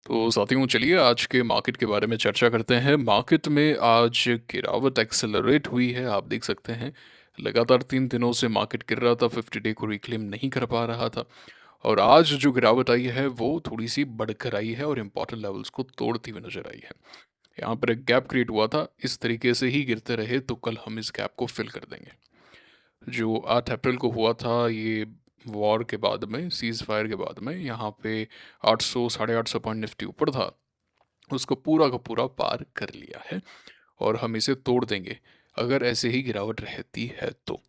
तो साथियों चलिए आज के मार्केट के बारे में चर्चा करते हैं। मार्केट में आज गिरावट एक्सेलरेट हुई है। आप देख सकते हैं लगातार 3 दिनों से मार्केट गिर रहा था, 50 डे को रिक्लेम नहीं कर पा रहा था। और आज जो गिरावट आई है वो थोड़ी सी बढ़कर आई है और इम्पॉर्टेंट लेवल्स को तोड़ती हुई नजर आई है। यहाँ पर एक गैप क्रिएट हुआ था, इस तरीके से ही गिरते रहे तो कल हम इस गैप को फिल कर देंगे। जो 8 अप्रैल को हुआ था, ये वॉर के बाद में, सीज फायर के बाद में, यहाँ पे 800 850 पॉइंट निफ्टी ऊपर था, उसको पूरा का पूरा पार कर लिया है और हम इसे तोड़ देंगे अगर ऐसे ही गिरावट रहती है तो।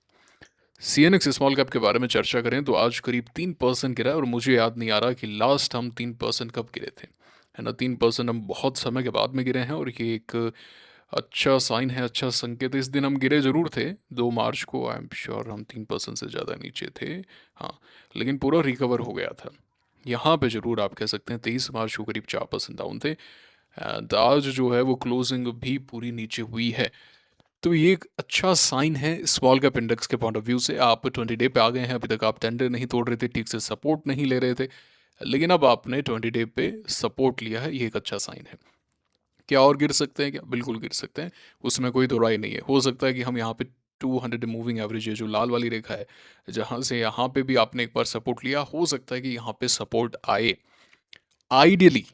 सीएनएक्स स्मॉल कैप के बारे में चर्चा करें तो आज करीब 3% गिरा है और मुझे याद नहीं आ रहा कि लास्ट हम 3% कब गिरे थे, है ना। 3% हम बहुत समय के बाद में गिरे हैं और ये एक अच्छा साइन है, अच्छा संकेत है। इस दिन हम गिरे जरूर थे 2 मार्च को, आई एम श्योर हम 3% से ज़्यादा नीचे थे, हाँ, लेकिन पूरा रिकवर हो गया था। यहाँ पे जरूर आप कह सकते हैं 23 मार्च को करीब 4% डाउन थे एंड आज जो है वो क्लोजिंग भी पूरी नीचे हुई है। तो ये एक अच्छा साइन है स्मॉल कैप इंडेक्स के पॉइंट ऑफ व्यू से। आप 20 डे पे आ गए हैं, अभी तक आप टेंडर नहीं तोड़ रहे थे, ठीक से सपोर्ट नहीं ले रहे थे, लेकिन अब आपने 20 डे पे सपोर्ट लिया है, ये एक अच्छा साइन है। क्या और गिर सकते हैं क्या? बिल्कुल गिर सकते हैं, उसमें कोई दो राय नहीं है। हो सकता है कि हम यहाँ पे 200 मूविंग एवरेज है जो लाल वाली रेखा है, जहाँ से यहाँ पे भी आपने एक बार सपोर्ट लिया, हो सकता है कि यहाँ पे सपोर्ट आए। आइडियली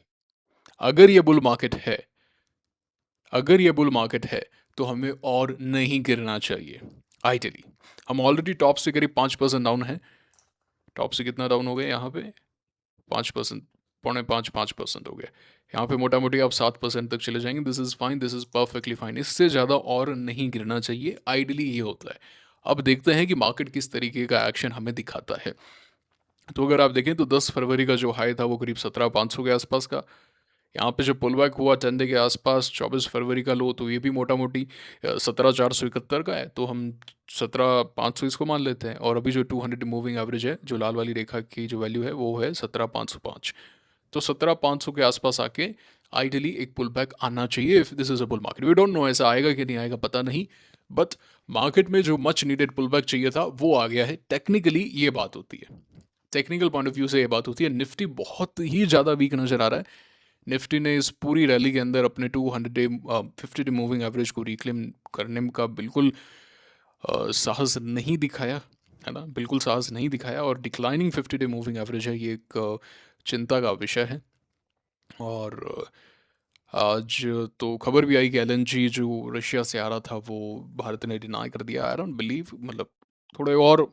अगर ये बुल मार्केट है, अगर ये बुल मार्केट है तो हमें और नहीं गिरना चाहिए। आइडियली हम ऑलरेडी टॉप से करीब 5% डाउन है। टॉप से कितना डाउन हो गए यहाँ पे? 5%, 4.5-5% हो गया। यहाँ पे मोटा मोटी आप 7% तक चले जाएंगे। This is fine, this is perfectly fine. इससे ज़्यादा और नहीं गिरना चाहिए, आइडियली ये होता है। अब देखते हैं कि मार्केट किस तरीके का एक्शन हमें दिखाता है। तो अगर आप देखें तो 10 फरवरी का जो हाई था वो करीब 17,500 के आसपास का। यहाँ पे जो पुल बैक हुआ 10 डे के आसपास 24 फरवरी का लो, तो ये भी मोटा मोटी 17,471 का है। तो हम 17,500 इसको मान लेते हैं। और अभी जो 200 मूविंग एवरेज है, जो लाल वाली रेखा की जो वैल्यू है वो है 17,505। तो 17,500 के आसपास आके आइडियली एक पुल बैक आना चाहिए if this is a bull market. We don't know ऐसा आएगा कि नहीं आएगा, पता नहीं, बट मार्केट में जो मच नीडेड पुल बैक चाहिए था वो आ गया है। टेक्निकली ये बात होती है, टेक्निकल पॉइंट ऑफ व्यू से ये बात होती है। निफ्टी बहुत ही ज़्यादा वीक नज़र आ रहा है। निफ्टी ने इस पूरी रैली के अंदर अपने 200 डे 50 डे मूविंग एवरेज को रिक्लेम करने का बिल्कुल साहस नहीं दिखाया, है ना, बिल्कुल साहस नहीं दिखाया। और डिक्लाइनिंग 50 डे मूविंग एवरेज है, ये एक चिंता का विषय है। और आज तो खबर भी आई कि एलएनजी जो रशिया से आ रहा था वो भारत ने डिनाई कर दिया। आई डोंट बिलीव, मतलब थोड़े और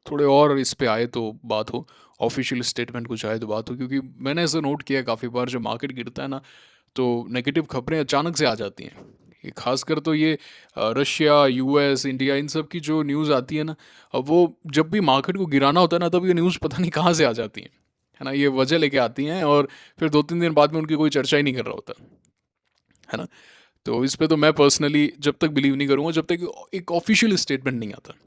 थोड़े और इस पे आए तो बात हो, ऑफिशियल स्टेटमेंट कुछ आए तो बात हो, क्योंकि मैंने ऐसा नोट किया काफ़ी बार जब मार्केट गिरता है ना, तो नेगेटिव खबरें अचानक से आ जाती हैं। ये खासकर तो ये रशिया, यूएस, इंडिया, इन सब की जो न्यूज़ आती है ना, अब वो जब भी मार्केट को गिराना होता है ना, तब ये न्यूज़ पता नहीं कहाँ से आ जाती हैं, है ना। ये वजह लेके आती हैं और फिर 2-3 दिन बाद में उनकी कोई चर्चा ही नहीं कर रहा होता, है ना। तो इस पे तो मैं पर्सनली जब तक बिलीव नहीं करूँगा जब तक एक ऑफिशियल स्टेटमेंट नहीं आता।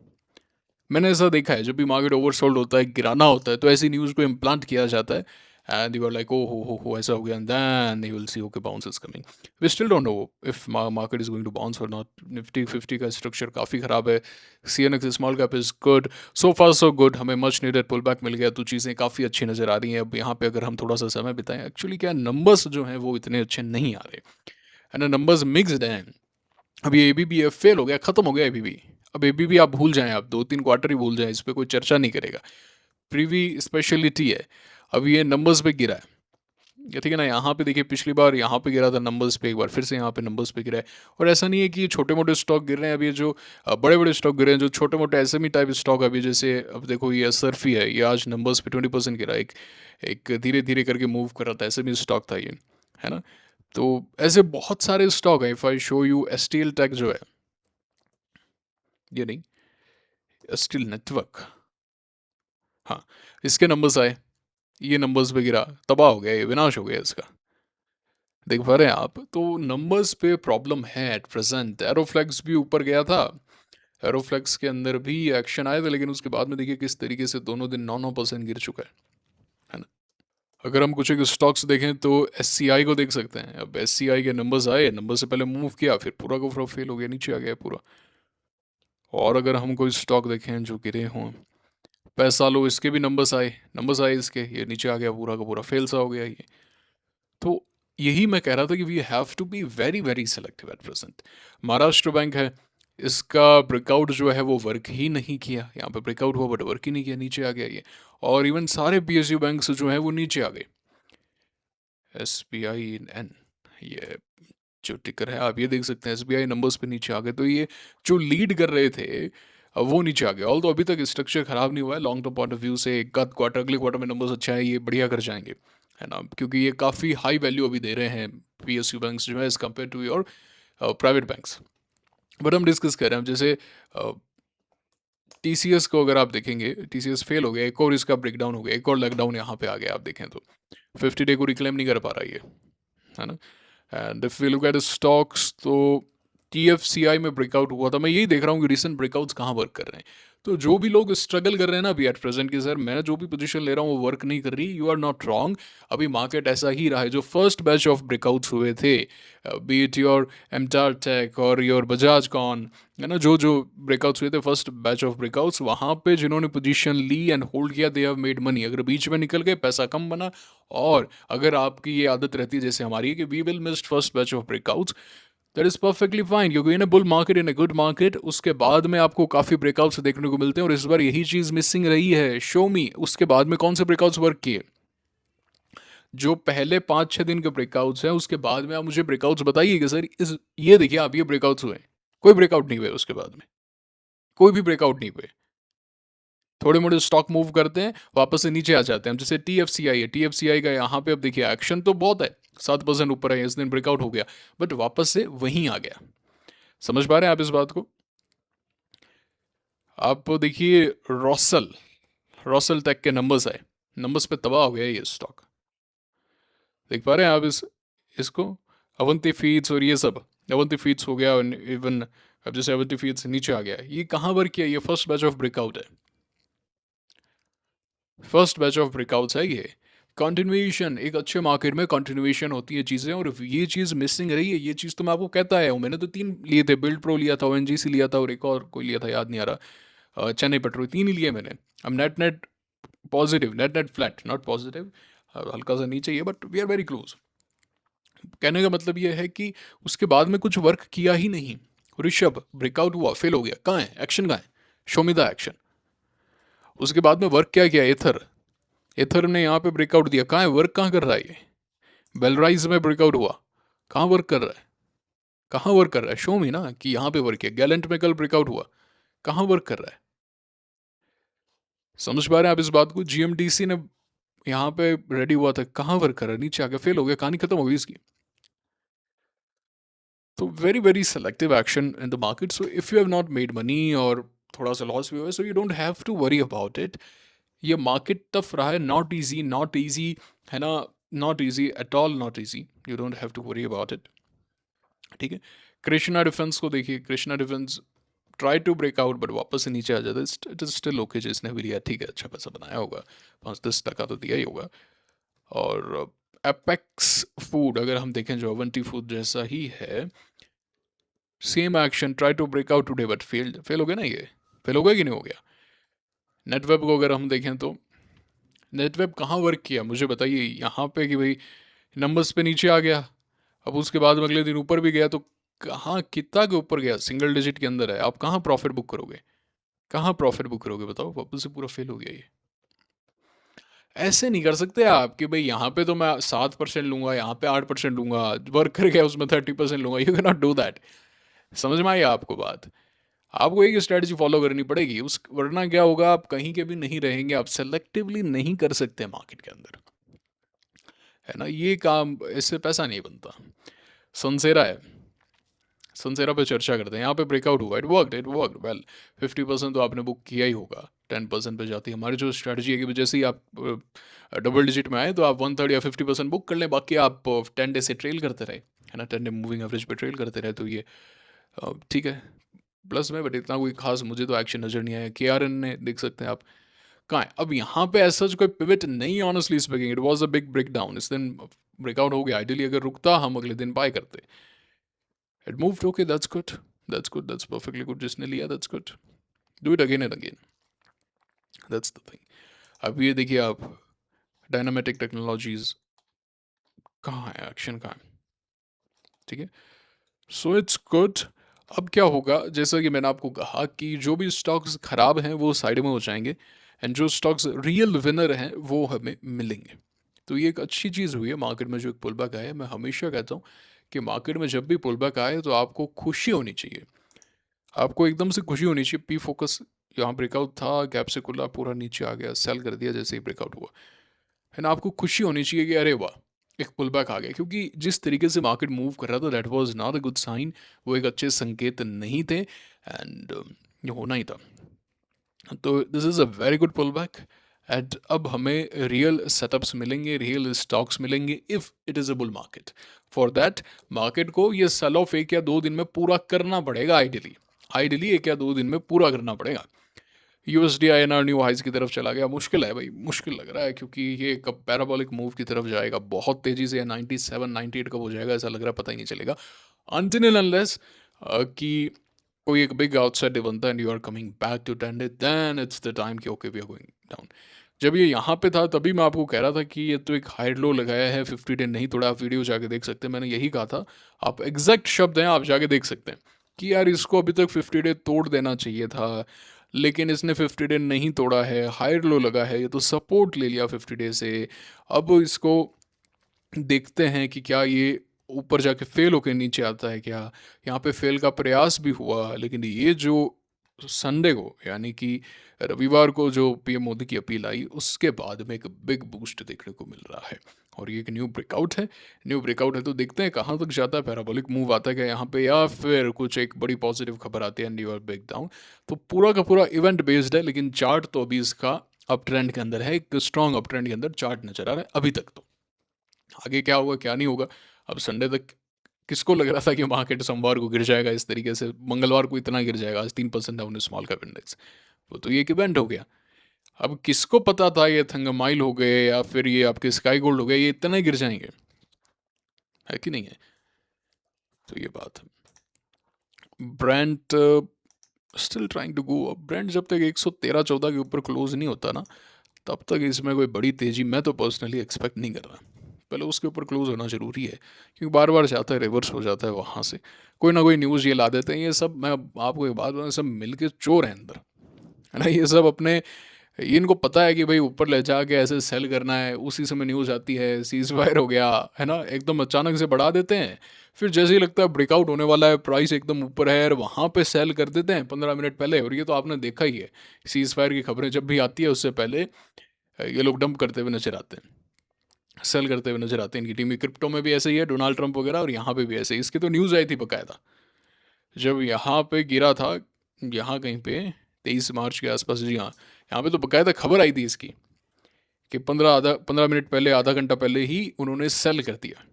मैंने ऐसा देखा है, जब भी मार्केट ओवरसोल्ड होता है, गिराना होता है, तो ऐसी न्यूज़ को इम्प्लांट किया जाता है एंड यू आर लाइक ओ हो ऐसा हो गया, and then you will see okay bounce is coming. We still don't know if market is going to bounce और नॉट। निफ्टी 50 का स्ट्रक्चर काफ़ी ख़राब है। CNX small cap is good, so far so good. हमें much needed pull back मिल गया तो चीज़ें काफ़ी अच्छी नज़र आ रही हैं। अब यहाँ पे अगर हम थोड़ा सा समय बिताएं, एक्चुअली क्या नंबर्स जो हैं वो इतने अच्छे नहीं आ रहे, है ना। नंबर्स मिक्सड हैं। अब ये एबीबी है, फेल हो गया, खत्म हो गया एबीबी। अब एबीबी आप भूल जाएं, आप 2-3 क्वार्टर ही भूल जाएं, इस पर कोई चर्चा नहीं करेगा। प्रीवी स्पेशलिटी है। अब ये नंबर्स पे गिरा है, ये ठीक है ना। यहाँ पे देखिए पिछली बार यहाँ पे गिरा था नंबर्स पे, एक बार फिर से यहाँ पे नंबर्स पे गिरा है। और ऐसा नहीं है कि ये छोटे मोटे स्टॉक गिर रहे हैं। अब ये जो बड़े बड़े स्टॉक गिर रहे हैं, जो छोटे मोटे एसएमई टाइप स्टॉक, अभी जैसे अब देखो ये सर्फी है, ये आज नंबर्स पे 20% गिरा। एक एक धीरे धीरे करके मूव कर रहा था, एसएमई स्टॉक था ये, है ना। तो ऐसे बहुत सारे स्टॉक हैं। If I show you STL tech जो है, ये नहीं, स्टील नेटवर्क, हाँ, इसके नंबर्स आए, ये नंबर्स पे गिरा, तबाह हो गया, ये विनाश हो गया इसका। देख पा रहे हैं आप? तो नंबर्स पे प्रॉब्लम है एट प्रेजेंट। एरोफ्लेक्स भी ऊपर गया था, एरोफ्लेक्स के अंदर भी एक्शन आए थे, लेकिन उसके बाद में देखिए किस तरीके से दोनों दिन 9-9% गिर चुका है ना। अगर हम कुछ एक स्टॉक्स देखें तो एस को देख सकते हैं। अब एस के नंबर्स आए, नंबर से पहले मूव किया, फिर पूरा का पूरा फेल हो गया, नीचे आ गया पूरा। और अगर हम कोई स्टॉक देखें जो गिरे हों, पैसा लो, इसके भी नंबर्स आए, नंबर्स आए इसके, ये नीचे आ गया, पूरा का पूरा फेल सा हो गया ये। तो यही मैं कह रहा था कि we have to be very very selective at present. Maharashtra bank है, इसका ब्रेकआउट जो है वो वर्क ही नहीं किया। यहाँ पे ब्रेकआउट हुआ बट वर्क ही नहीं किया, नीचे आ गया ये। और इवन सारे पीएसयू बैंक जो हैं वो नीचे आ गए। SBI एन, ये जो टिकर है आप ये देख सकते हैं, SBI नंबर्स पे नीचे आ गए। तो ये जो लीड कर रहे थे वो नीचे आ गए। ऑल तो अभी तक स्ट्रक्चर खराब नहीं हुआ है long term point of view से। एक क्वार्टर, अगले क्वार्टर में नंबर्स अच्छा है, ये बढ़िया कर जाएंगे, है ना, क्योंकि ये काफ़ी हाई वैल्यू अभी दे रहे हैं PSU बैंक्स जो है as compare to your private banks. But हम डिस्कस कर रहे हैं जैसे TCS को अगर आप देखेंगे, TCS फेल हो गया, एक और इसका ब्रेकडाउन हो गया, एक और लॉकडाउन यहाँ पे आ गया। आप देखें तो 50 डे को रिक्लेम नहीं कर पा रहा ये, है ना। And if we look at stocks तो TFCI में ब्रेकआउट हुआ था। मैं यही देख रहा हूँ कि रिसेंट ब्रेकआउट्स कहाँ वर्क कर रहे हैं। तो जो भी लोग स्ट्रगल कर रहे हैं ना अभी एट प्रेजेंट कि सर मैं जो भी पोजीशन ले रहा हूँ वो वर्क नहीं कर रही, यू आर नॉट रॉन्ग। अभी मार्केट ऐसा ही रहा है। जो फर्स्ट बैच ऑफ ब्रेकआउट्स हुए थे, बी इट योर एमटार टेक और योर बजाज कॉन, है ना, जो जो ब्रेकआउट्स हुए थे फर्स्ट बैच ऑफ ब्रेकआउट्स, वहाँ पे जिन्होंने पोजीशन ली एंड होल्ड किया, दे हैव मेड मनी। अगर बीच में निकल गए पैसा कम बना। और अगर आपकी ये आदत रहती है जैसे हमारी कि we will miss first batch of breakouts, that is perfectly fine, क्योंकि in a bull market, in a good market, उसके बाद में आपको काफ़ी ब्रेकआउट्स देखने को मिलते हैं। और इस बार यही चीज़ मिसिंग रही है। शो मी उसके बाद में कौन से ब्रेकआउट्स वर्क किए। जो पहले 5-6 दिन के ब्रेकआउट्स हैं उसके बाद में आप मुझे ब्रेकआउट्स बताइए कि सर इस ये देखिए आप, ये ब्रेकआउट्स हुए, कोई ब्रेकआउट नहीं हुए उसके बाद में, कोई भी ब्रेकआउट नहीं हुए। थोड़े मोड़े स्टॉक मूव करते हैं, वापस से नीचे आ जाते हैं। जैसे TFCI है, TFCI का यहाँ पे अब देखिए एक्शन तो बहुत है, 7% ऊपर है, इस दिन ब्रेकआउट हो गया बट वापस से वहीं आ गया। समझ पा रहे हैं आप इस बात को। आप देखिए रॉसल, रॉसल टेक के नंबर्स आए, नंबर्स पे तबाह हो गया ये स्टॉक। देख पा रहे हैं आप इसको। अवंती फीड्स और ये सब, अवंती फीड्स हो गया, इवन अब जैसे अवंती फीड्स नीचे आ गया, ये कहाँ वर्क किया, ये फर्स्ट बैच ऑफ ब्रेकआउट है, फर्स्ट बैच ऑफ ब्रेकआउट्स है ये। कंटिन्यूएशन, एक अच्छे मार्केट में कंटिन्यूएशन होती है चीज़ें, और ये चीज़ मिसिंग रही है। ये चीज़ तो मैं आपको कहता आया हूँ। मैंने तो 3 लिए थे, बिल्ड प्रो लिया था, ONGC लिया था, और एक और कोई लिया था याद नहीं आ रहा, चेन्नई पेट्रोल, 3 ही लिए मैंने। अब net net positive, net net flat, not positive, हल्का सा नीचे ही है but we are very close. कहने का मतलब ये है कि उसके बाद में कुछ वर्क किया ही नहीं। ऋषभ ब्रेकआउट हुआ, फेल हो गया, कहाँ है एक्शन, कहाँ है, शो मी द एक्शन। उसके बाद में वर्क क्या किया, एथर, एथर ने यहाँ पे ब्रेकआउट दिया, कहाँ है वर्क, कहाँ कर रहा है ये। बेलराइज में ब्रेकआउट हुआ, कहाँ वर्क कर रहा है, कहाँ वर्क कर रहा है, शो मी ना कि यहाँ पे वर्क किया। गैलेंट में कल ब्रेकआउट हुआ, कहाँ वर्क कर रहा है। समझ पा रहे हैं आप इस बात को। GMDC ने यहाँ पे रेडी हुआ था, कहाँ वर्क कर रहा है, नीचे आके फेल हो गया, कहानी खत्म हो गई इसकी। तो very very selective action in the market. So if you have not made money और थोड़ा सा लॉस भी हुआ है, so you don't have to worry about it. ये मार्केट टफ रहा है, नॉट इजी, नॉट इजी, है ना, not easy at all, not easy, you don't have to worry about it. ठीक है। कृष्णा डिफेंस को देखिए, Krishna defence try to break out but वापस से नीचे आ जाता है। इट इज स्टिल ओके, जिसने भी लिया ठीक है, अच्छा पैसा बनाया होगा, 5-10 टका तो दिया ही होगा। और एपेक्स फूड अगर हम देखें, जो अवंती फूड जैसा ही है, same action, try to break out today but failed, fail हो गया ना, ये फेल हो गया कि नहीं हो गया। नेटवेब को अगर हम देखें तो नेटवेब कहाँ वर्क किया मुझे बताइए, यहाँ पे कि भाई नंबर्स पे नीचे आ गया, अब उसके बाद में अगले दिन ऊपर भी गया, तो कहाँ कितना के ऊपर गया, सिंगल डिजिट के अंदर है, आप कहाँ प्रॉफिट बुक करोगे, कहाँ प्रॉफिट बुक करोगे बताओ, वापस से पूरा फेल हो गया ये। ऐसे नहीं कर सकते आप कि भाई यहाँ पे तो मैं 7% लूंगा, यहाँ पे 8% लूंगा, वर्क कर गया उसमें 30% लूंगा, you can not do that. समझ में आई आपको बात। आपको एक स्ट्रेटजी फॉलो करनी पड़ेगी, उस वरना क्या होगा, आप कहीं के भी नहीं रहेंगे, आप सेलेक्टिवली नहीं कर सकते मार्केट के अंदर, है ना, ये काम, इससे पैसा नहीं बनता। सनसेरा है, सनसेरा पे चर्चा करते हैं। यहाँ पे ब्रेकआउट हुआ, इट वर्कड वेल। 50% तो आपने बुक किया ही होगा, 10% पे जाती है हमारी जो स्ट्रैटेजी है कि जैसे ही आप डबल डिजिट में आए तो आप 1/3 या 50% बुक कर लें, बाकी आप 10 डे से ट्रेल करते रहे, है ना, 10 डे मूविंग एवरेज पे ट्रेल करते रहे, तो ये ठीक है, प्लस में। बट इतना कोई खास मुझे तो एक्शन नज़र नहीं आया। KRN ने देख सकते हैं आप, कहाँ है अब, यहाँ पे ऐसा कोई पिवट नहीं, honestly speaking it was a big break down, इस दिन ब्रेकआउट हो गया, आइडियली अगर रुकता हम अगले दिन बाय करते। It moved, okay that's good, that's good, that's perfectly good, जिसने लिया that's good, do it again and again, that's the thing. अब ये देखिए आप, डायनामेटिक टेक्नोलॉजीज कहाँ है एक्शन, कहाँ है? ठीक है, सो इट्स गुड। अब क्या होगा, जैसा कि मैंने आपको कहा कि जो भी स्टॉक्स खराब हैं वो साइड में हो जाएंगे, एंड जो स्टॉक्स रियल विनर हैं वो हमें मिलेंगे। तो ये एक अच्छी चीज़ हुई है मार्केट में जो एक पुल बैक आया है। मैं हमेशा कहता हूँ कि मार्केट में जब भी पुल बैक आए तो आपको खुशी होनी चाहिए, आपको एकदम से खुशी होनी चाहिए। पी फोकस यहाँ ब्रेकआउट था, गैप से खुला, पूरा नीचे आ गया, सेल कर दिया जैसे ही ब्रेकआउट हुआ, है ना। आपको खुशी होनी चाहिए कि अरे वाह, एक पुल बैक आ गया, क्योंकि जिस तरीके से मार्केट मूव कर रहा था that was not a good sign, वो एक अच्छे संकेत नहीं थे, एंड ये होना ही था। तो this is a very good pull back, and अब हमें रियल सेटअप्स मिलेंगे, रियल स्टॉक्स मिलेंगे if it is a bull market. For that market को ये सेल ऑफ 1 या 2 दिन में पूरा करना पड़ेगा, आइडियली आइडियली 1 या 2 दिन में पूरा करना पड़ेगा। यूएसडी आईएनआर न्यू हाइज की तरफ चला गया, मुश्किल है भाई, मुश्किल लग रहा है, क्योंकि ये कब पैराबोलिक मूव की तरफ जाएगा बहुत तेजी से, 97 98 कब हो जाएगा ऐसा लग रहा है, पता ही नहीं चलेगा। अनटिल एंड अनलेस कि कोई एक बिग आउटसाइड बनता है and you are coming back to tend it, then it's the time कि okay we are going down. जब ये यहाँ पे था तभी मैं आपको कह रहा था कि ये तो एक हाई लो लगाया है, 50 डे नहीं तोड़ा। आप वीडियो जाके देख सकते हैं, मैंने यही कहा था। आप एग्जैक्ट शब्द हैं, आप जाके देख सकते हैं कि यार इसको अभी तक 50 डे तोड़ देना चाहिए था, लेकिन इसने 50 डे नहीं तोड़ा है, हायर लो लगा है, ये तो सपोर्ट ले लिया 50 डे से। अब इसको देखते हैं कि क्या ये ऊपर जाके फेल होकर नीचे आता है क्या। यहाँ पे फेल का प्रयास भी हुआ, लेकिन ये जो संडे को यानी कि रविवार को जो पीएम मोदी की अपील आई, उसके बाद में एक बिग बूस्ट देखने को मिल रहा है, और ये एक न्यू ब्रेकआउट है। न्यू ब्रेकआउट है तो देखते हैं कहाँ तक जाता है, पैराबोलिक मूव आता है क्या यहाँ पे, या फिर कुछ एक बड़ी पॉजिटिव खबर आती है and you are break down. तो पूरा का पूरा इवेंट बेस्ड है, लेकिन चार्ट तो अभी इसका अप ट्रेंड के अंदर है, एक स्ट्रॉन्ग अप ट्रेंड के अंदर चार्ट नजर आ रहा है अभी तक। तो आगे क्या होगा क्या नहीं होगा, अब संडे तक किसको लग रहा था कि मार्केट सोमवार को गिर जाएगा इस तरीके से, मंगलवार को इतना गिर जाएगा, आज 3% डाउन है स्मॉल कैप इंडेक्स, वो तो ये एक इवेंट हो गया। अब किसको पता था ये थंगमाइल हो गए या फिर ये आपके स्काई गोल्ड हो गए, ये इतना गिर जाएंगे, है कि नहीं है। तो ये बात है। Brand still trying to go up, brand जब तक 113-14 के ऊपर क्लोज नहीं होता ना, तब तक इसमें कोई बड़ी तेज़ी मैं तो पर्सनली एक्सपेक्ट नहीं कर रहा। पहले उसके ऊपर क्लोज होना ज़रूरी है, क्योंकि बार बार जाता है रिवर्स हो जाता है वहाँ से, कोई ना कोई न्यूज़ ये ला देते हैं। ये सब मैं आपको एक बात बताऊं, सब मिल के चोर हैं अंदर, है ना। ये सब अपने, ये इनको पता है कि भाई ऊपर ले जाके ऐसे सेल करना है, उसी समय न्यूज़ आती है सीज फायर हो गया, है ना, एकदम अचानक से बढ़ा देते हैं। फिर जैसे ही लगता है ब्रेकआउट होने वाला है, प्राइस एकदम ऊपर है, और वहाँ पे सेल कर देते हैं 15 मिनट पहले। और ये तो आपने देखा ही है, सीज फायर की खबरें जब भी आती है उससे पहले ये लोग डंप करते हुए नजर आते हैं, सेल करते हुए नजर आते हैं। इनकी टीम में क्रिप्टो में भी ऐसे ही है, डोनाल्ड ट्रंप वगैरह, और यहाँ पे भी ऐसे ही। इसकी तो न्यूज़ आई थी बकायदा, जब यहाँ पे गिरा था, यहाँ कहीं पे 23 मार्च के आसपास, जी हाँ, यहाँ पे तो बकायदा खबर आई थी इसकी कि 15 मिनट पहले, आधा घंटा पहले ही उन्होंने सेल कर दिया।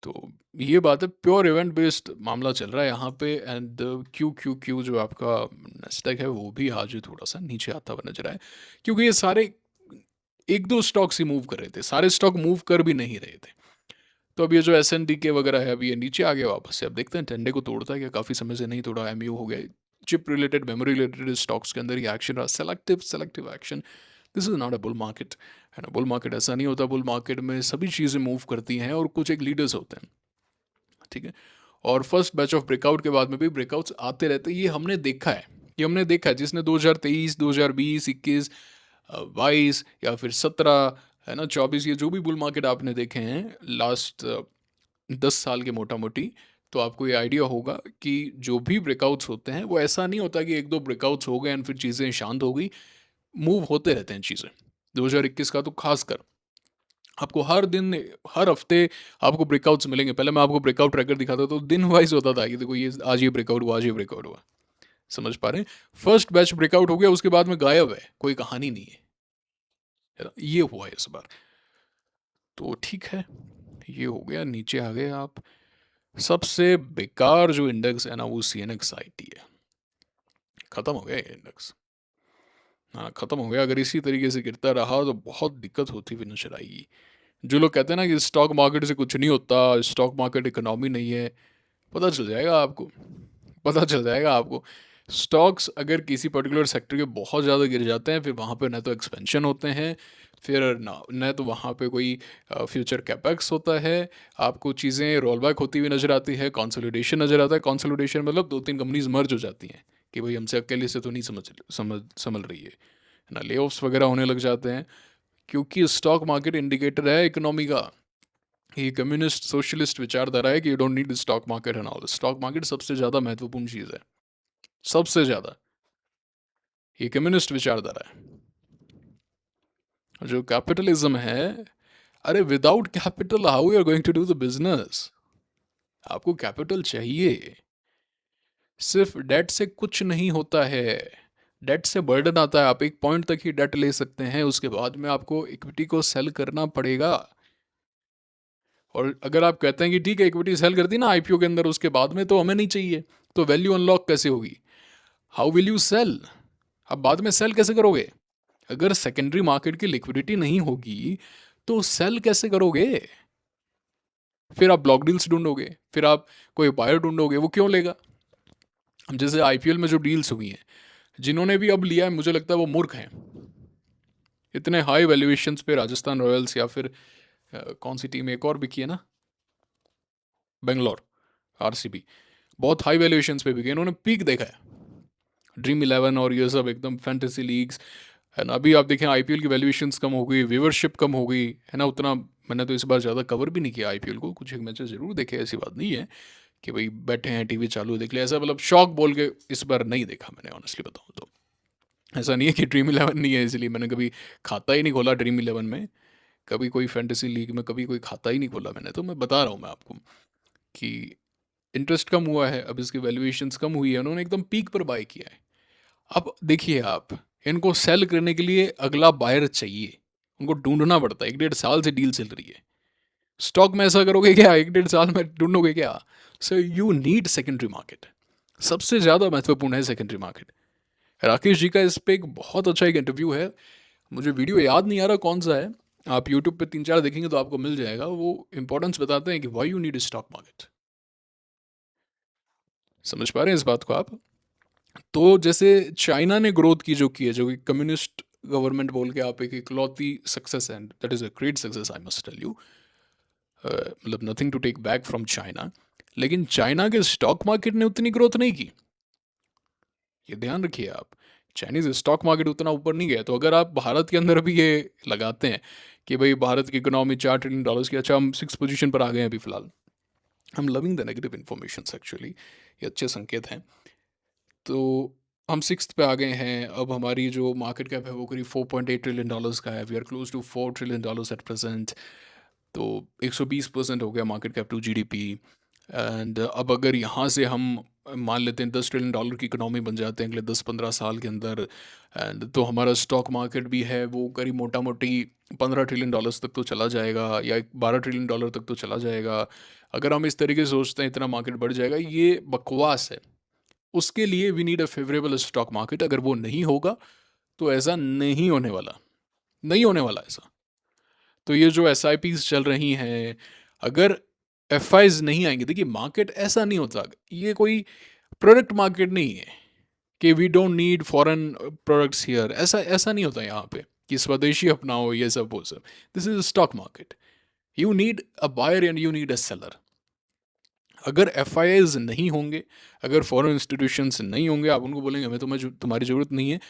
तो ये बात है, प्योर इवेंट बेस्ड मामला चल रहा है यहाँ पे। एंड क्यू क्यू क्यू जो आपका नेस्डैक है वो भी आज थोड़ा सा नीचे आता हुआ नजर आया, क्योंकि ये सारे एक दो स्टॉक्स ही मूव कर रहे थे, सारे स्टॉक मूव कर भी नहीं रहे थे। तो अब ये जो एस एन डी के वगैरह है, अभी ये नीचे आ गया वापस से। अब देखते हैं टेंडे को तोड़ता है क्या, काफ़ी समय से नहीं तोड़ा। एम यू हो गया, chip related, memory related stocks के अंदर ये एक्शन रहा, selective selective action. This is not a bull market, है ना। बुल मार्केट ऐसा नहीं होता, बुल मार्केट में सभी चीज़ें मूव करती हैं और कुछ एक लीडर्स होते हैं, ठीक है। और फर्स्ट बैच ऑफ ब्रेकआउट के बाद में भी ब्रेकआउट्स आते रहते हैं, ये हमने देखा है, ये हमने देखा है। जिसने 2023 2020 21 22 या फिर 17, है ना, 24, ये जो भी बुल मार्केट आपने देखे हैं लास्ट 10 साल के मोटा मोटी, तो आपको ये आइडिया होगा कि जो भी ब्रेकआउट्स होते हैं वो ऐसा नहीं होता कि एक दो ब्रेकआउट्स हो गए एंड फिर चीज़ें शांत हो गई, मूव होते रहते हैं चीज़ें। 2021 का तो खासकर आपको हर दिन, हर हफ्ते आपको ब्रेकआउट्स मिलेंगे। पहले मैं आपको ब्रेकआउट ट्रैकर दिखाता तो दिन वाइज होता था कि देखो ये आज ये ब्रेकआउट हुआ, आज ये ब्रेकआउट हुआ, समझ पा रहे हैं। फर्स्ट बैच ब्रेकआउट हो गया, उसके बाद में गायब है, कोई कहानी नहीं है ना? ये हुआ है इस बार। तो ठीक है, ये हो गया, नीचे आ गए आप। सबसे बेकार जो इंडेक्स है ना वो C N X I T है, ख़त्म हो गया ये इंडेक्स। हाँ ख़त्म हो गया, अगर इसी तरीके से गिरता रहा तो बहुत दिक्कत होती हुई नजर आएगी। जो लोग कहते हैं ना कि स्टॉक मार्केट से कुछ नहीं होता, स्टॉक मार्केट इकोनॉमी नहीं है, पता चल जाएगा आपको, पता चल जाएगा आपको। स्टॉक्स अगर किसी पर्टिकुलर सेक्टर के बहुत ज़्यादा गिर जाते हैं, फिर वहाँ पे ना तो एक्सपेंशन होते हैं, फिर ना न तो वहाँ पे कोई फ्यूचर कैपेक्स होता है, आपको चीज़ें रोल बैक होती हुई नज़र आती है, कंसोलिडेशन नज़र आता है। कंसोलिडेशन मतलब 2-3 कंपनीज़ मर्ज हो जाती हैं कि भाई हमसे अकेले से तो नहीं संभल रही है ना, ले-ऑफ्स वगैरह होने लग जाते हैं, क्योंकि स्टॉक मार्केट इंडिकेटर है इकोनॉमी का। ये कम्युनिस्ट सोशलिस्ट विचारधारा है कि you don't need stock market and all. Stock market सबसे ज़्यादा महत्वपूर्ण चीज़ है, सबसे ज़्यादा। ये कम्युनिस्ट विचारधारा है। जो कैपिटलिज्म है, अरे without capital how you are going to do the business? आपको कैपिटल चाहिए। सिर्फ डेट से कुछ नहीं होता है। डेट से बर्डन आता है, आप एक पॉइंट तक ही डेट ले सकते हैं, उसके बाद में आपको इक्विटी को सेल करना पड़ेगा। और अगर आप कहते हैं कि ठीक है इक्विटी सेल कर दी ना आईपीओ के अंदर, उसके बाद में तो हमें नहीं चाहिए, तो वैल्यू अनलॉक कैसे होगी? How will you sell? अब बाद में सेल कैसे करोगे? अगर सेकेंडरी मार्केट की लिक्विडिटी नहीं होगी तो सेल कैसे करोगे? फिर आप ब्लॉक डील्स ढूंढोगे, फिर आप कोई बायर ढूंढोगे, वो क्यों लेगा? अब जैसे आईपीएल में जो डील्स हुई हैं, जिन्होंने भी अब लिया है मुझे लगता है वो मूर्ख हैं। इतने हाई वैल्यूएशंस पे राजस्थान रॉयल्स या फिर कौन सी टीम एक और बिकी है ना, बेंगलोर, आरसीबी, बहुत हाई वैल्यूएशंस पे बिकी, इन्होंने पीक देखा है। ड्रीम इलेवन और ये सब एकदम फैंटेसी लीग्स है ना। अभी आप देखें आईपीएल की वैल्यूएशंस कम हो गई, व्यूवरशिप कम हो गई है ना। उतना मैंने तो इस बार ज़्यादा कवर भी नहीं किया आईपीएल को, कुछ एक मैचेस जरूर देखे, ऐसी बात नहीं है कि भाई बैठे हैं टीवी चालू देख लिया, ऐसा मतलब शौक बोल के इस बार नहीं देखा मैंने, ऑनेस्टली बताऊँ तो। ऐसा नहीं है कि ड्रीम इलेवन नहीं है इसलिए मैंने कभी खाता ही नहीं खोला ड्रीम इलेवन में, कभी कोई फैंटेसी लीग में कभी कोई खाता ही नहीं खोला मैंने, तो मैं बता रहा हूँ मैं आपको कि इंटरेस्ट कम हुआ है, अब इसकी वैल्यूएशंस कम हुई है, उन्होंने एकदम पीक पर बाय किया है। अब देखिए आप, इनको सेल करने के लिए अगला बायर चाहिए, उनको ढूंढना पड़ता है, 1-1.5 साल से डील चल रही है। स्टॉक में ऐसा करोगे क्या, 1-1.5 साल में ढूंढोगे क्या? So you need secondary market, सबसे ज़्यादा महत्वपूर्ण है सेकेंडरी मार्केट। राकेश जी का इस पे एक बहुत अच्छा एक इंटरव्यू है, मुझे वीडियो याद नहीं आ रहा कौन सा है, आप यूट्यूब पे 3-4 देखेंगे तो आपको मिल जाएगा। वो इंपॉर्टेंस बताते हैं कि why you need stock market. समझ पा रहे हैं इस बात को आप? तो जैसे चाइना ने ग्रोथ की जो की है, जो कि कम्युनिस्ट गवर्नमेंट बोल के आप एक इकलौती सक्सेस है, that is a great success I must tell you, मतलब nothing to take back from China. लेकिन चाइना के स्टॉक मार्केट ने उतनी ग्रोथ नहीं की, ये ध्यान रखिए आप। चाइनीज स्टॉक मार्केट उतना ऊपर नहीं गया। तो अगर आप भारत के अंदर भी ये लगाते हैं कि भाई भारत की इकोनॉमी $4 ट्रिलियन की, अच्छा हम 6 पोजीशन पर आ गए हैं अभी फिलहाल। हम loving the negative information actually, ये अच्छे संकेत हैं। तो हम 6th पे आ गए हैं, अब हमारी जो मार्केट कैप है वो करीब $4.8 ट्रिलियन का है, we are close to $4 trillion at present. तो 120% हो गया market cap to GDP. And अब अगर यहाँ से हम मान लेते हैं $10 ट्रिलियन की इकोनॉमी बन जाते हैं अगले 10-15 साल के अंदर, एंड तो हमारा स्टॉक मार्केट भी है वो करीब मोटा मोटी $15 ट्रिलियन तक तो चला जाएगा, या $12 ट्रिलियन तक तो चला जाएगा। अगर हम इस तरीके से सोचते हैं इतना मार्केट बढ़ जाएगा, ये बकवास है। उसके लिए we need a favourable stock market. अगर वो नहीं होगा तो ऐसा नहीं होने वाला, नहीं होने वाला ऐसा। तो ये जो एस चल रही हैं, अगर एफ नहीं आएंगे, देखिए मार्केट ऐसा नहीं होता, ये कोई प्रोडक्ट मार्केट नहीं है कि we don't need foreign products here, ऐसा ऐसा नहीं होता यहाँ पे कि स्वदेशी अपनाओ ये सब वो सब। This is stock market, you need a buyer and you need a seller. अगर एफ नहीं होंगे, अगर फॉरेन इंस्टीट्यूशंस नहीं होंगे, आप उनको बोलेंगे हमें तुम्हारी ज़रूरत नहीं है,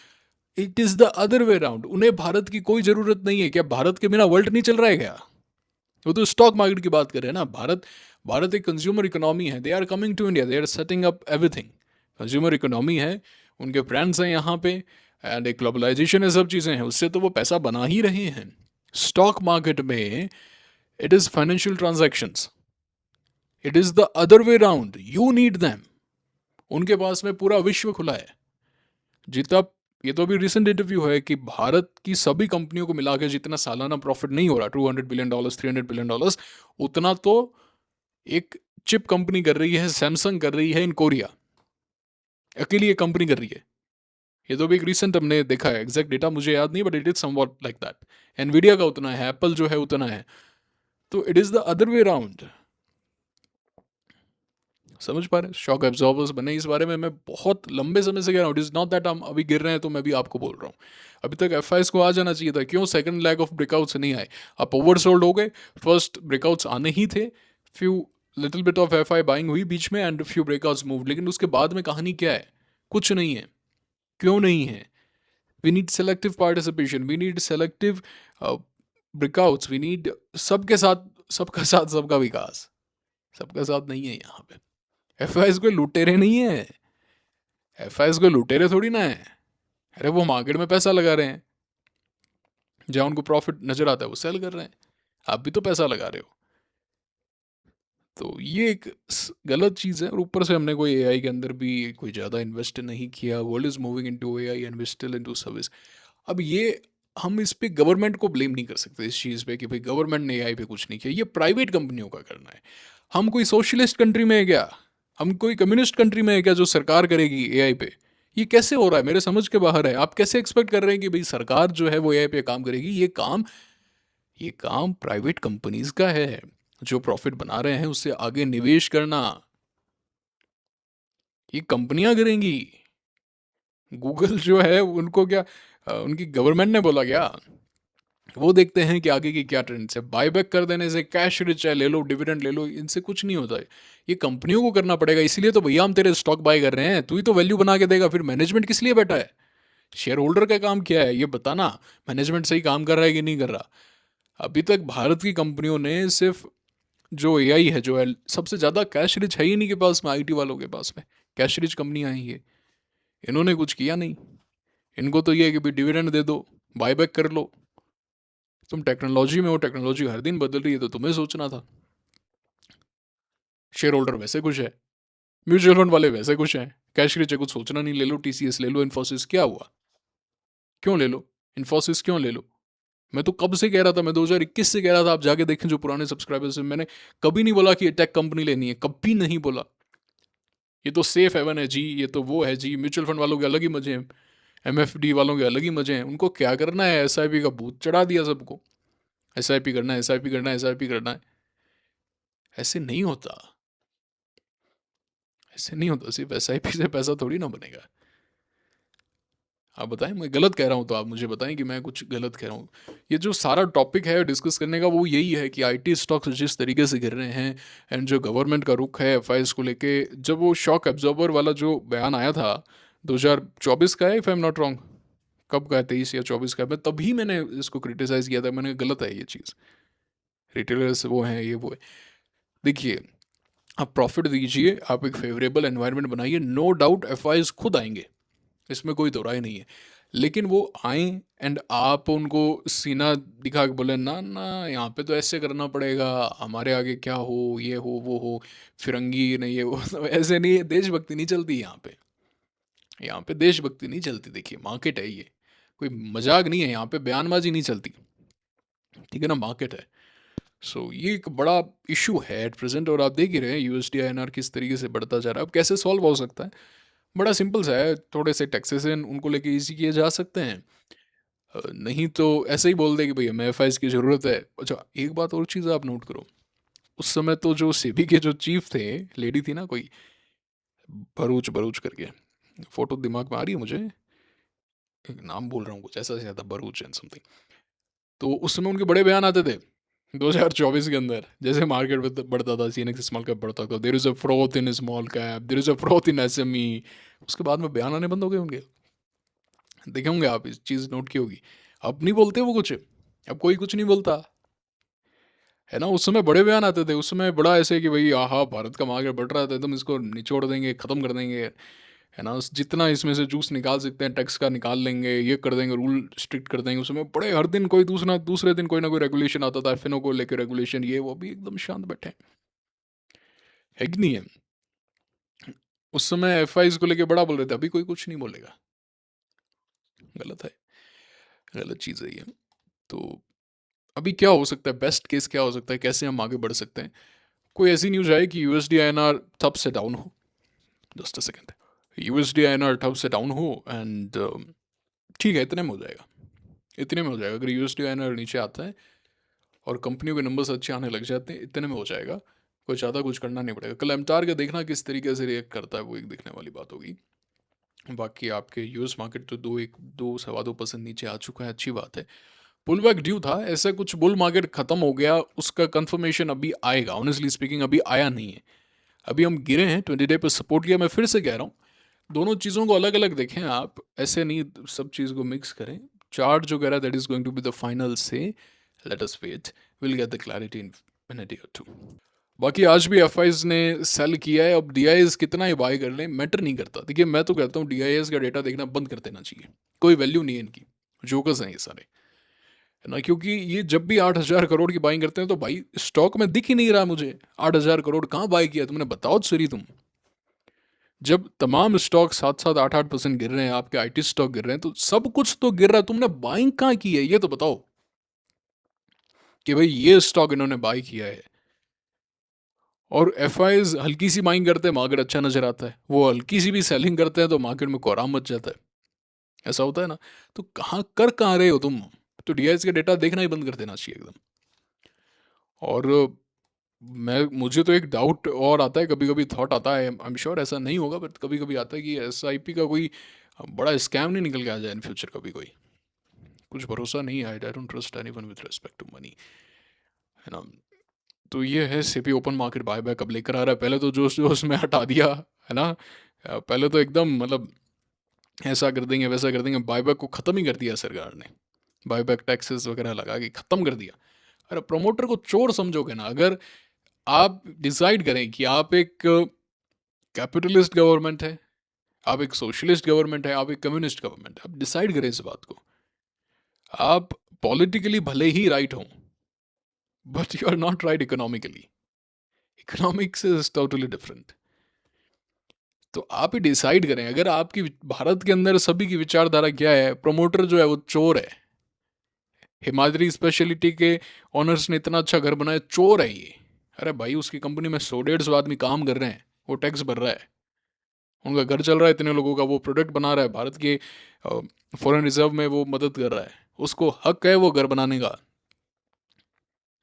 it is the other way around, उन्हें भारत की कोई ज़रूरत नहीं है। क्या भारत के बिना वर्ल्ड नहीं चल रहा है क्या? वो तो स्टॉक मार्केट की बात कर रहे हैं ना। भारत भारत एक कंज्यूमर इकोनॉमी है, they are coming to India, they are setting up everything. Consumer economy है, उनके ब्रांड्स हैं यहाँ पे, एंड एक ग्लोबलाइजेशन है, सब चीज़ें हैं, उससे तो वो पैसा बना ही रहे हैं। स्टॉक मार्केट में it is financial transactions, it is the other way round, you need them. उनके पास में पूरा विश्व खुला है। जितना, ये तो अभी रिसेंट इंटरव्यू है कि भारत की सभी कंपनियों को मिला के जितना सालाना प्रॉफिट नहीं हो रहा, $200 बिलियन, $300 बिलियन, उतना तो एक चिप कंपनी कर रही है, सैमसंग कर रही है इन कोरिया, अकेली ये कंपनी कर रही है। ये तो भी एक रिसेंट हमने देखा है, एग्जैक्ट डेटा मुझे याद नहीं, but it is somewhat like that. Nvidia का उतना है, एप्पल जो है उतना है। तो it is the other way round. समझ पा रहे हैं? शॉक एब्जॉर्बर्स बने, इस बारे में मैं बहुत लंबे समय से कह रहा हूँ। इट इज़ नॉट दैट हम अभी गिर रहे हैं तो मैं भी आपको बोल रहा हूँ। अभी तक एफआईएस को आ जाना चाहिए था, क्यों सेकंड लैग ऑफ ब्रेकआउट्स नहीं आए? आप ओवरसोल्ड हो गए, फर्स्ट ब्रेकआउट्स आने ही थे, few little bit of FI buying हुई बीच में एंड फ्यू ब्रेकआउट्स मूव, लेकिन उसके बाद में कहानी क्या है? कुछ नहीं है। क्यों नहीं है? We need selective participation, we need selective breakouts, we need सबके साथ, सबका साथ सबका विकास। सबका साथ नहीं है यहाँ पे। एफआईएस कोई लुटेरे नहीं है, एफआईएस कोई लुटेरे थोड़ी ना है। अरे वो मार्केट में पैसा लगा रहे हैं, जहाँ उनको प्रॉफिट नजर आता है वो सेल कर रहे हैं। आप भी तो पैसा लगा रहे हो। तो ये एक गलत चीज़ है। और ऊपर से हमने कोई एआई के अंदर भी कोई ज़्यादा इन्वेस्ट नहीं किया। World is moving into AI and we still into service. अब ये हम इस पे गवर्नमेंट को ब्लेम नहीं कर सकते इस चीज़ पे कि भाई गवर्नमेंट ने एआई पे कुछ नहीं किया। ये प्राइवेट कंपनियों का करना है। हम कोई सोशलिस्ट कंट्री में है क्या? हम कोई कम्युनिस्ट कंट्री में है क्या जो सरकार करेगी एआई पे? ये कैसे हो रहा है? मेरे समझ के बाहर है। आप कैसे एक्सपेक्ट कर रहे हैं कि भाई सरकार जो है वो एआई पे काम करेगी? ये काम प्राइवेट कंपनीज का है, जो प्रॉफिट बना रहे हैं उससे आगे निवेश करना ये कंपनियां करेंगी। गूगल जो है उनको क्या उनकी गवर्नमेंट ने बोला क्या? वो देखते हैं कि आगे की क्या ट्रेंड्स है। बायबैक कर देने से, कैश रिच है ले लो, डिविडेंड ले लो, इनसे कुछ नहीं होता है। ये कंपनियों को करना पड़ेगा। इसलिए तो भैया हम तेरे स्टॉक बाय कर रहे हैं, तू ही तो वैल्यू बना के देगा। फिर मैनेजमेंट किस लिए बैठा है? शेयर होल्डर का काम क्या है ये बताना। मैनेजमेंट सही काम कर रहा है कि नहीं कर रहा? अभी तक भारत की कंपनियों ने सिर्फ जो एआई है जो है, सबसे ज़्यादा कैश रिच है ही नहीं के पास में, आईटी वालों के पास में कैश रिच कंपनियां हैं ये। इन्होंने कुछ किया नहीं। इनको तो ये है कि भाई डिविडेंड दे दो, बायबैक कर लो। तुम टेक्नोलॉजी में हो, टेक्नोलॉजी हर दिन बदल रही है, तो तुम्हें सोचना था। शेयर होल्डर वैसे कुछ है, म्यूचुअल फंड वाले वैसे कुछ हैं, कैश रिच है, कुछ सोचना नहीं, ले लो टीसीएस, ले लो इन्फोसिस, क्या हुआ? क्यों ले लो इन्फोसिस, क्यों ले लो? मैं तो कब से कह रहा था, मैं 2021 से कह रहा था, आप जाके देखें जो पुराने सब्सक्राइबर्स हैं। मैंने कभी नहीं बोला कि ये टेक कंपनी लेनी है, कभी नहीं बोला। ये तो सेफ हेवन है जी, ये तो वो है जी। म्यूचुअल फंड वालों के अलग ही मजे हैं, एमएफडी वालों के अलग ही मजे हैं। उनको क्या करना है, एसआईपी का भूत चढ़ा दिया सबको। एसआईपी करना है, एसआईपी करना है, एसआईपी करना है। ऐसे नहीं होता, ऐसे नहीं होता। सिर्फ एसआईपी से पैसा थोड़ी ना बनेगा। आप बताएं मैं गलत कह रहा हूँ तो आप मुझे बताएं कि मैं कुछ गलत कह रहा हूँ। ये जो सारा टॉपिक है डिस्कस करने का वो यही है कि आईटी स्टॉक्स जिस तरीके से गिर रहे हैं एंड जो गवर्नमेंट का रुख है एफआईएस को लेके। जब वो शॉक एब्जॉर्बर वाला जो बयान आया था 2024 का है, if I am not wrong, कब का है, 23 या 24 का है, मैं तभी मैंने इसको क्रिटिसाइज़ किया था। मैंने गलत है ये चीज़, रिटेलर्स वो हैं, ये वो है। देखिए, आप प्रॉफिट दीजिए, आप एक फेवरेबल एनवायरनमेंट बनाइए, नो डाउट एफआईएस खुद आएंगे, इसमें कोई दो राय नहीं है। लेकिन वो आए एंड आप उनको सीना दिखा के बोले ना ना यहाँ पे तो ऐसे करना पड़ेगा, हमारे आगे क्या हो, ये हो वो हो, फिरंगी नहीं है वो तो ऐसे नहीं है। देशभक्ति नहीं चलती यहाँ पे, यहाँ पे देशभक्ति नहीं चलती। देखिए मार्केट है ये, कोई मजाक नहीं है, यहाँ पे बयानबाजी नहीं चलती। ठीक है ना, मार्केट है। सो ये एक बड़ा इशू है एट प्रेजेंट। और आप देख ही रहे हैं यूएसडी आईएनआर किस तरीके से बढ़ता जा रहा है। अब कैसे सॉल्व हो सकता है? बड़ा सिंपल सा है, थोड़े से टैक्सेशन उनको लेके इजी किए जा सकते हैं। नहीं तो ऐसे ही बोल दे कि भाई हमें एफआईएस की ज़रूरत है। अच्छा एक बात और चीज़ आप नोट करो, उस समय तो जो सेबी के जो चीफ थे, लेडी थी ना कोई, भरूच भरूच करके, फोटो दिमाग में आ रही है मुझे, एक नाम बोल रहा हूँ कुछ ऐसा शायद था, भरूच एंड समथिंग। तो उस समय उनके बड़े बयान आते थे 2024 के अंदर, जैसे मार्केट बढ़ता था, सीनेक्स स्मॉल कैप बढ़ता था, there is a froth in small cap, there is a froth in SME. उसके बाद में बयान आने बंद हो गए उनके। देखे होंगे आप, इस चीज़ नोट की होगी। अब नहीं बोलते वो कुछ, अब कोई कुछ नहीं बोलता है ना। उस समय बड़े बयान आते थे, उस समय बड़ा ऐसे कि भाई आहा भारत का मार्केट बढ़ रहा था, एकदम इसको निचोड़ देंगे, ख़त्म कर देंगे, है ना। जितना इसमें से जूस निकाल सकते हैं टैक्स का निकाल लेंगे, ये कर देंगे, रूल स्ट्रिक्ट कर देंगे। उसमें बड़े हर दिन कोई दूसरे दिन कोई ना कोई रेगुलेशन आता था, एफएनओ को लेकर रेगुलेशन, ये वो भी एकदम शांत बैठे हैं। है कि नहीं है? उस समय एफआईज को लेके बड़ा बोल रहे थे, अभी कोई कुछ नहीं बोलेगा। गलत है, गलत चीज़ है ये। तो अभी क्या हो सकता है, बेस्ट केस क्या हो सकता है, कैसे हम आगे बढ़ सकते हैं? कोई ऐसी न्यूज़ आए कि यूएसडी आईएनआर तब से डाउन हो, just a second, USD INR तब से डाउन हो एंड ठीक है, इतने में हो जाएगा, इतने में हो जाएगा। अगर यूएसडी आईएनआर नीचे आता है और कंपनियों के नंबर्स अच्छे आने लग जाते हैं, इतने में हो जाएगा। कोई ज़्यादा कुछ करना नहीं पड़ेगा। कल एमटार का देखना किस तरीके से रिएक्ट करता है, वो एक देखने वाली बात होगी। बाकी आपके यूएस मार्केट तो 2 सवा 2% नीचे आ चुका है, अच्छी बात है। पुल बैक ड्यू था, ऐसा कुछ बुल मार्केट खत्म हो गया उसका कंफर्मेशन अभी आएगा, ऑनेस्टली स्पीकिंग अभी आया नहीं है। अभी हम गिरे हैं, 20 डे पर सपोर्ट किया। मैं फिर से कह रहा हूँ, दोनों चीज़ों को अलग अलग देखें आप, ऐसे नहीं सब चीज़ को मिक्स करें। चार्ट जो कह रहा है that is going to be the final say, let us wait, will get the clarity in a day और टू। बाकी आज भी एफ ने सेल किया है। अब डी कितना ही बाय कर लें मैटर नहीं करता। देखिए मैं तो कहता हूँ डी का डेटा देखना बंद कर देना चाहिए, कोई वैल्यू नहीं है इनकी, जोकर्स हैं ये सारे, है ना। क्योंकि ये जब भी 8,000 करोड़ की बाइंग करते हैं तो भाई स्टॉक में दिख ही नहीं रहा मुझे 8,000 करोड़ कहाँ बाय किया तुमने, बताओ तो सही तुम। जब तमाम स्टॉक 7-7 8-8% गिर रहे हैं, आपके आईटी स्टॉक गिर रहे हैं, तो सब कुछ तो गिर रहा है, तुमने बाइंग कहाँ की है ये तो बताओ कि भाई ये स्टॉक इन्होंने बाय किया है। और एफ हल्की सी बाइंग करते हैं मार्केट अच्छा नजर आता है, वो हल्की सी भी सेलिंग करते हैं तो मार्केट में कोहराम मच जाता है, ऐसा होता है ना। तो कहाँ रहे हो तुम। तो डी का डेटा देखना ही बंद कर देना चाहिए एकदम। और मुझे तो एक डाउट और आता है, कभी कभी थॉट आता है, आई एम श्योर ऐसा नहीं होगा, बट कभी कभी आता है कि SIP का कोई बड़ा स्कैम नहीं निकल के आ जाए इन फ्यूचर कभी कोई। कुछ भरोसा नहीं है, I don't trust anyone with respect to money, है ना। तो ये है CP open market buy back अब लेकर आ रहा है। पहले तो जोश जोश में हटा दिया, है ना। पहले तो एकदम मतलब ऐसा कर देंगे वैसा कर देंगे, बायबैक को ख़त्म ही कर दिया सरकार ने, बायबैक टैक्सेस वगैरह लगा के ख़त्म कर दिया। अरे प्रमोटर को चोर समझोगे ना, अगर आप डिसाइड करें कि आप एक कैपिटलिस्ट गवर्नमेंट है, आप एक सोशलिस्ट गवर्नमेंट है, आप एक कम्युनिस्ट गवर्नमेंट है, आप डिसाइड करें इस बात को। आप पॉलिटिकली भले ही राइट हों, but you are not right economically. Economics is totally different. तो आप ही डिसाइड करें, अगर आपकी भारत के अंदर सभी की विचारधारा क्या है, प्रमोटर जो है वो चोर है, हिमाद्री स्पेशलिटी के ऑनर्स ने इतना अच्छा घर बनाया, चोर है ये। अरे भाई उसकी कंपनी में 100-150 आदमी काम कर रहे हैं, वो टैक्स भर रहा है, उनका घर चल रहा है इतने लोगों का, वो प्रोडक्ट बना रहा है, भारत के फॉरेन रिजर्व में वो मदद कर रहा है, उसको हक है वो घर बनाने का।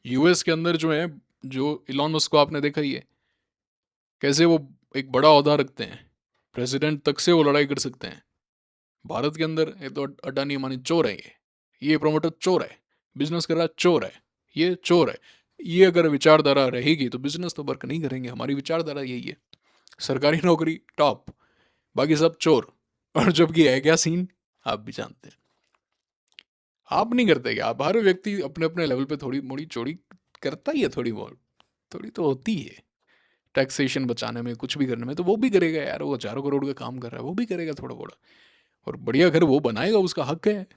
यूएस के अंदर जो है, जो इलॉन मस्क को आपने देखा ही है, कैसे वो एक बड़ा ओहदा रखते हैं, प्रेसिडेंट तक से वो लड़ाई कर सकते हैं। भारत के अंदर ये तो अडानी अम्बानी चोर है, ये प्रमोटर चोर है, बिजनेस कर रहा है चोर है, ये चोर है। ये अगर विचारधारा रहेगी तो बिजनेस तो वर्क नहीं करेंगे। हमारी विचारधारा यही है, सरकारी नौकरी टॉप, बाकी सब चोर। और जबकि है क्या सीन, आप भी जानते हैं। आप नहीं करते क्या, आप हर व्यक्ति अपने अपने लेवल पे थोड़ी मोड़ी चोरी करता ही है, थोड़ी बहुत थोड़ी तो होती है। टैक्सेशन बचाने में, कुछ भी करने में, तो वो भी करेगा यार, वो हज़ारों करोड़ का काम कर रहा है, वो भी करेगा थोड़ा थोड़ा। और बढ़िया घर वो बनाएगा, उसका हक है,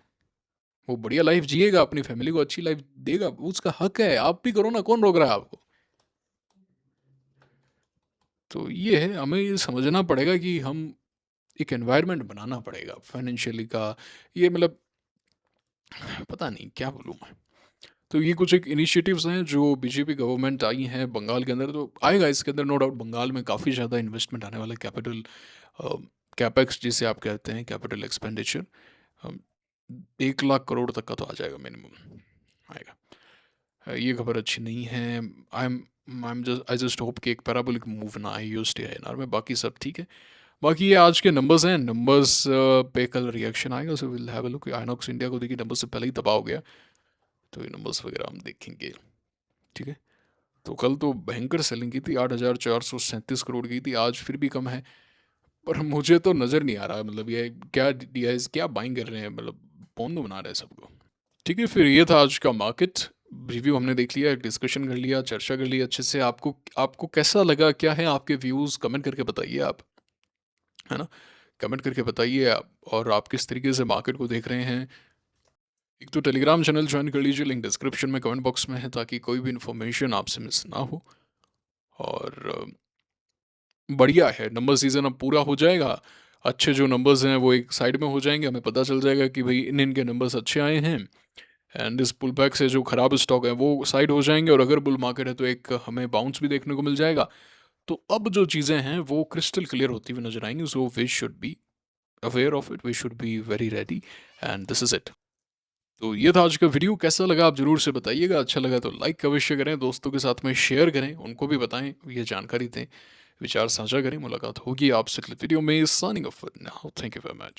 वो बढ़िया लाइफ जिएगा, अपनी फैमिली को अच्छी लाइफ देगा, उसका हक है। आप भी करो ना, कौन रोक रहा है आपको। तो ये है, हमें ये समझना पड़ेगा कि हम एक एनवायरनमेंट बनाना पड़ेगा फाइनेंशियली का। ये मतलब पता नहीं क्या बोलूँ मैं। तो ये कुछ एक इनिशिएटिव्स हैं जो बीजेपी गवर्नमेंट आई हैं बंगाल के अंदर, तो आएगा इसके अंदर नो डाउट। बंगाल में काफ़ी ज़्यादा इन्वेस्टमेंट आने वाला है, कैपिटल कैपेक्स जिसे आप कहते हैं, कैपिटल एक्सपेंडिचर 1 लाख करोड़ तक का तो आ जाएगा मिनिमम, आएगा। ये खबर अच्छी नहीं है। आई जस्ट होप कि एक पैराबोलिक मूव ना आए USD-INR में, बाकी सब ठीक है। बाकी ये आज के नंबर्स हैं, नंबर्स पे कल रिएक्शन आएगा, so will have a look. INOX India को देखिए नंबर से पहले ही दबा हो गया, तो ये नंबर्स वगैरह हम देखेंगे, ठीक है। तो कल तो भयंकर सेलिंग की थी, 8,437 करोड़ की थी, आज फिर भी कम है। पर मुझे तो नज़र नहीं आ रहा, मतलब ये क्या DIs क्या बाइंग कर रहे हैं, मतलब पोंदो बना रहे हैं सबको। ठीक है, फिर ये था आज का मार्केट रिव्यू, हमने देख लिया, डिस्कशन कर लिया, चर्चा कर ली अच्छे से। आपको आपको कैसा लगा, क्या है आपके व्यूज़, कमेंट करके बताइए आप, है ना। कमेंट करके बताइए आप, और आप किस तरीके से मार्केट को देख रहे हैं। एक तो टेलीग्राम चैनल ज्वाइन कर लीजिए, लिंक डिस्क्रिप्शन में कमेंट बॉक्स में है, ताकि कोई भी इन्फॉर्मेशन आपसे मिस ना हो। और बढ़िया है, नंबर सीज़न अब पूरा हो जाएगा, अच्छे जो नंबर्स हैं वो एक साइड में हो जाएंगे, हमें पता चल जाएगा कि भाई इन इनके नंबर्स अच्छे आए हैं, एंड इस पुल बैक से जो ख़राब स्टॉक है वो साइड हो जाएंगे। और अगर बुल मार्केट है तो एक हमें बाउंस भी देखने को मिल जाएगा। तो अब जो चीज़ें हैं वो क्रिस्टल क्लियर होती हुई नजर आएंगी, so we should be aware of it, we should be very ready, and this is it. तो ये था आज का वीडियो, कैसा लगा आप ज़रूर से बताइएगा, अच्छा लगा तो लाइक अवश्य करें, दोस्तों के साथ में शेयर करें, उनको भी बताएं, ये जानकारी दें, विचार साझा करें। मुलाकात होगी आपसे अगले वीडियो में। Signing off for now, thank you very much.